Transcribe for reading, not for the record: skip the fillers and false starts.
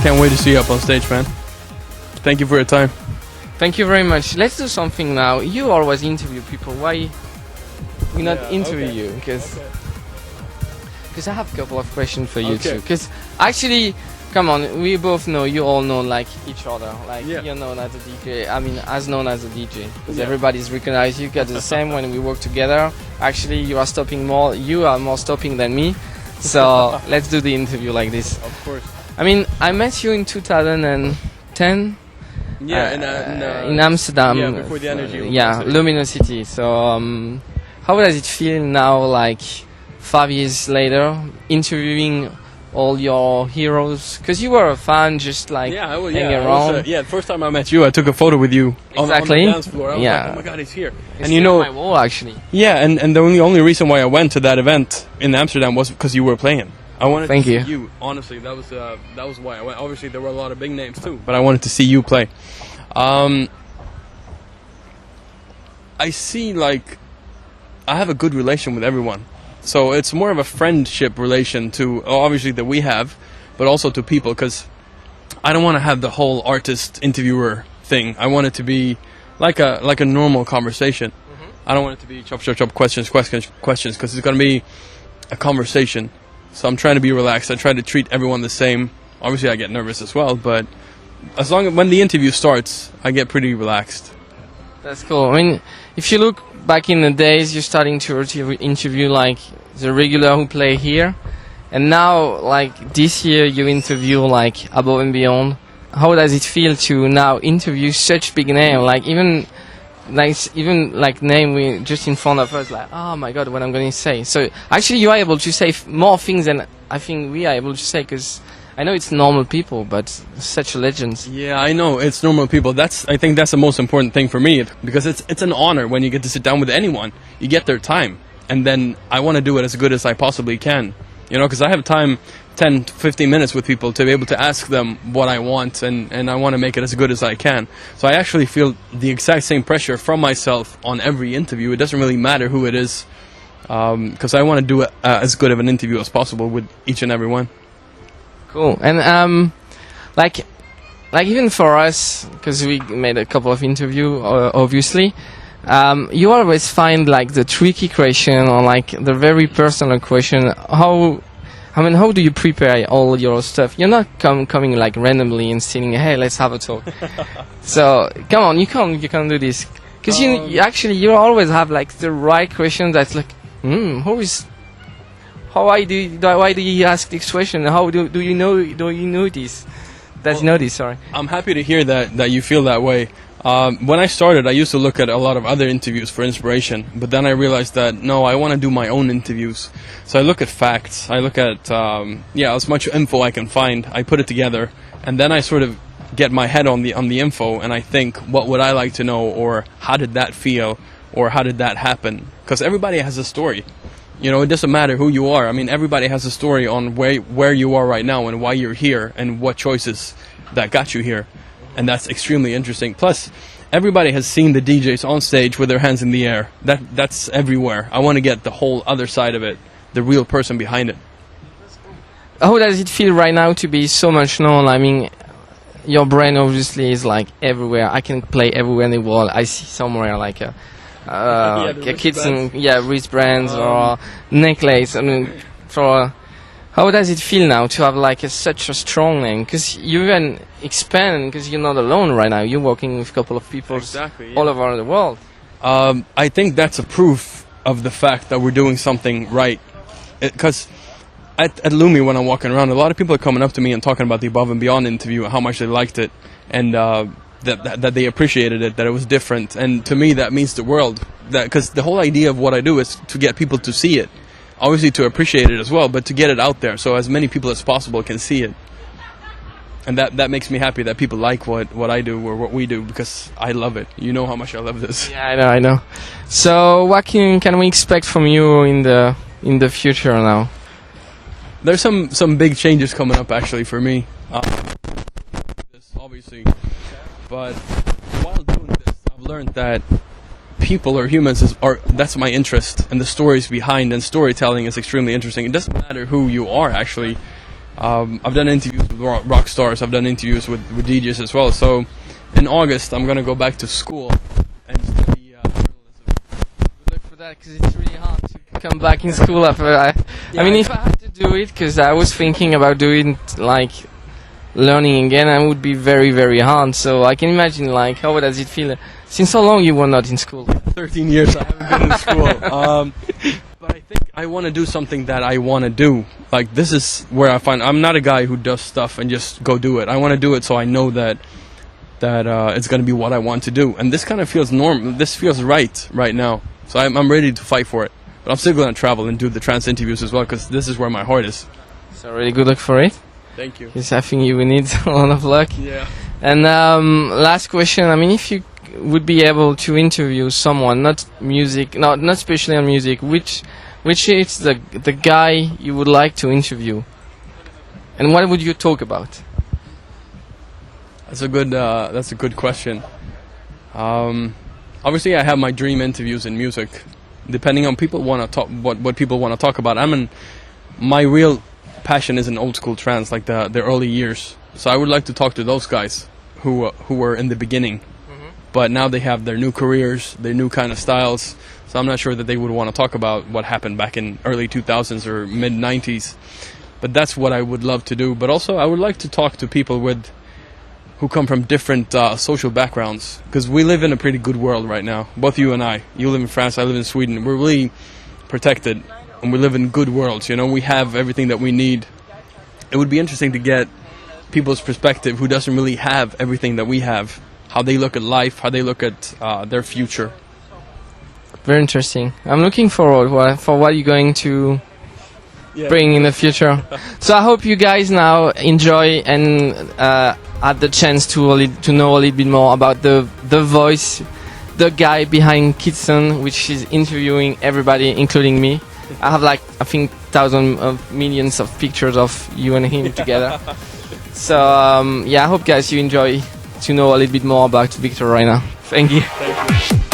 can't wait to see you up on stage, man. Thank you for your time. Thank you very much. Let's do something now. You always interview people. Why we not interview you? Because I have a couple of questions for you too. Because actually, come on, we both know, you all know like each other. Like you're known as a DJ. I mean, as known as a DJ. Because everybody's recognized you. Guys the same when we work together. Actually, you are stopping more. You are more stopping than me. So let's do the interview like this. Of course. I mean, I met you in 2010. In Amsterdam. Yeah, before the energy. Luminosity. So, how does it feel now, like 5 years later, interviewing all your heroes? Because you were a fan, just like hanging around. The first time I met you, I took a photo with you on the dance floor. I was like, oh my god, he's here. And you know, on my wall actually. Yeah, and the only reason why I went to that event in Amsterdam was because you were playing. I wanted to see you. Honestly, that was why I went. Obviously, there were a lot of big names too, but I wanted to see you play. I see, like, I have a good relation with everyone, so it's more of a friendship relation to obviously that we have, but also to people, because I don't want to have the whole artist interviewer thing. I want it to be like a normal conversation. I don't want it to be chop questions, because it's gonna be a conversation. So I'm trying to be relaxed. I try to treat everyone the same. Obviously, I get nervous as well, but as long as when the interview starts, I get pretty relaxed. That's cool. I mean, if you look back in the days, you're starting to interview like the regular who play here, and now like this year you interview like Above and Beyond. How does it feel to now interview such big name? Like even name we just in front of us, like, oh my god, what I'm going to say. So actually you are able to say more things than I think we are able to say, because I know it's normal people, but such legends. Yeah, I know it's normal people. I think that's the most important thing for me, because it's an honor when you get to sit down with anyone. You get their time, and then I want to do it as good as I possibly can. You know, because I have time 10 to 15 minutes with people to be able to ask them what I want, and I want to make it as good as I can. So I actually feel the exact same pressure from myself on every interview. It doesn't really matter who it is, because I want to do as good of an interview as possible with each and every one. Cool. And like even for us, because we made a couple of interviews, obviously, you always find like the tricky question or like the very personal question. How do you prepare all your stuff? You're not coming like randomly and saying, "Hey, let's have a talk." So come on, you can't do this, because you always have like the right question. That's like, why do you ask this question? How do you know this? Sorry. I'm happy to hear that you feel that way. When I started, I used to look at a lot of other interviews for inspiration, but then I realized that, no, I want to do my own interviews. So I look at facts, I look at, as much info I can find, I put it together, and then I sort of get my head on the info, and I think, what would I like to know, or how did that feel, or how did that happen? Because everybody has a story. You know, it doesn't matter who you are. I mean, everybody has a story on where you are right now, and why you're here, and what choices that got you here. And that's extremely interesting. Plus, everybody has seen the DJs on stage with their hands in the air. That's everywhere. I want to get the whole other side of it, the real person behind it. How does it feel right now to be so much known? I mean, your brand obviously is like everywhere. I can play everywhere in the world. I see somewhere like a Kidson, wristbands or necklace. I mean, how does it feel now to have like such a strong name? Because you even expand, because you're not alone right now. You're working with a couple of people all over the world. I think that's a proof of the fact that we're doing something right. Because at Lumi, when I'm walking around, a lot of people are coming up to me and talking about the Above and Beyond interview and how much they liked it, and that they appreciated it, that it was different. And to me, that means the world. Because the whole idea of what I do is to get people to see it. Obviously to appreciate it as well, but to get it out there so as many people as possible can see it. And that makes me happy that people like what I do or what we do, because I love it. You know how much I love this. Yeah, I know. So what can we expect from you in the future now? There's some big changes coming up actually for me. Obviously. But while doing this, I've learned that people or humans that's my interest, and the stories behind, and storytelling is extremely interesting. It doesn't matter who you are actually. I've done interviews with rock stars. I've done interviews with DJs as well. So in August, I'm gonna go back to school and study journalism. Good luck for that, because it's really hard to come back in school after. I mean, if I had to do it, because I was thinking about doing like learning again, it would be very, very hard. So I can imagine, like, how does it feel? Since how long you were not in school? 13 years I haven't been in school. But I think I want to do something that I want to do. Like, this is where I find I'm not a guy who does stuff and just go do it. I want to do it so I know that it's going to be what I want to do. And this kind of feels normal. This feels right now. So I'm ready to fight for it. But I'm still going to travel and do the trance interviews as well, because this is where my heart is. So really good luck for it. Thank you. Because I think you will need a lot of luck. Yeah. And last question. I mean, if you would be able to interview someone, not especially on music, which is the guy you would like to interview, and what would you talk about? That's a good question. Obviously, I have my dream interviews in music, depending on people want to talk what people want to talk about. My real passion is in old school trance, like the early years. So I would like to talk to those guys who were in the beginning, but now they have their new careers, their new kind of styles. So I'm not sure that they would want to talk about what happened back in early 2000s or mid 90s. But that's what I would love to do. But also, I would like to talk to people who come from different social backgrounds, because we live in a pretty good world right now. Both you and I. You live in France, I live in Sweden. We're really protected, and we live in good worlds. You know, we have everything that we need. It would be interesting to get people's perspective who doesn't really have everything that we have, how they look at life, how they look at their future. Very interesting. I'm looking forward for what you're going to bring in the future. So I hope you guys now enjoy and had the chance to know a little bit more about the voice, the guy behind Kidson, which is interviewing everybody, including me. I have I think thousands of millions of pictures of you and him together. So I hope guys you enjoy to know a little bit more about Viktor right now. Thank you. Thank you.